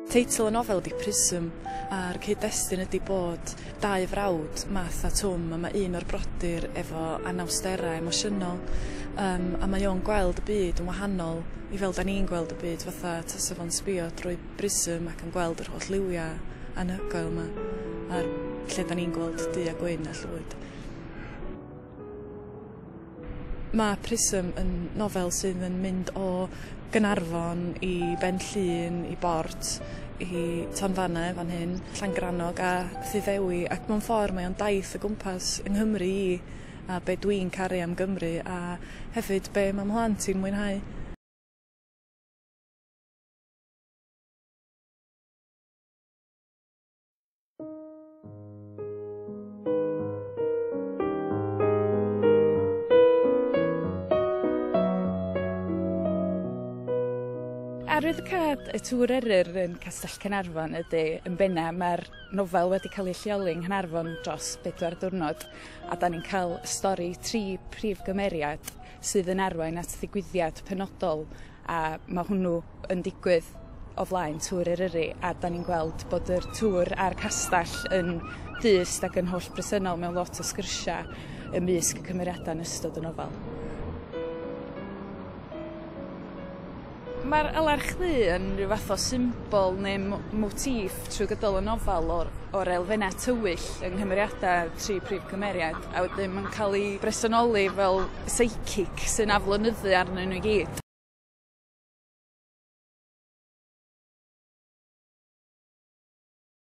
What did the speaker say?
Teitl y nofel ydi Prism, a'r cyd-destun ydi bod dau frawd, Math a Twm, a mae un o'r brodyr efo anawsterau emosiynol, a mae o'n gweld y byd yn wahanol i fel da ni'n gweld y byd, fatha tasa fo'n sbio drwy Prism ac yn gweld yr holl liwiau anhygoel yma, a'r lle da ni'n gweld du a gwyn a llwyd. Mae Prism yn nofel sydd yn mynd o Gaernarfon i Benllyn, i Bort, i Tonfanau fan hyn, Llangrannog a Ddiddewi, ac mewn ffordd mae o'n daith o gwmpas yng Nghymru i, a be dwi'n caru am Gymru, a hefyd be mae mhlant i'n mwynhau. Arwyddocad y tŵr eryr yn Castell Caernarfon ydy yn benna. Mae'r nofel wedi cael ei lleoli yng Nghaernarfon dros 4 diwrnod, a da ni'n cael y stori 3 prif gymeriad sydd yn arwain at ddigwyddiad penodol, a mae hwnnw yn digwydd o flaen tŵr eryri, a da ni'n gweld bod yr tŵr a'r castell yn dyst ac yn holl bresennol mewn lot o sgyrsiau ymysg y cymeriadau yn ystod y nofel. Mae'r Alarch yn rhyw fath o symbol neu motif trwy gydol y nofel o'r elfennau tywyll yng nghymeriadau 3 prif cymeriad, a wedyn mae'n cael ei bresennoli fel psychic sy'n aflonyddu arnyn nhw i gyd.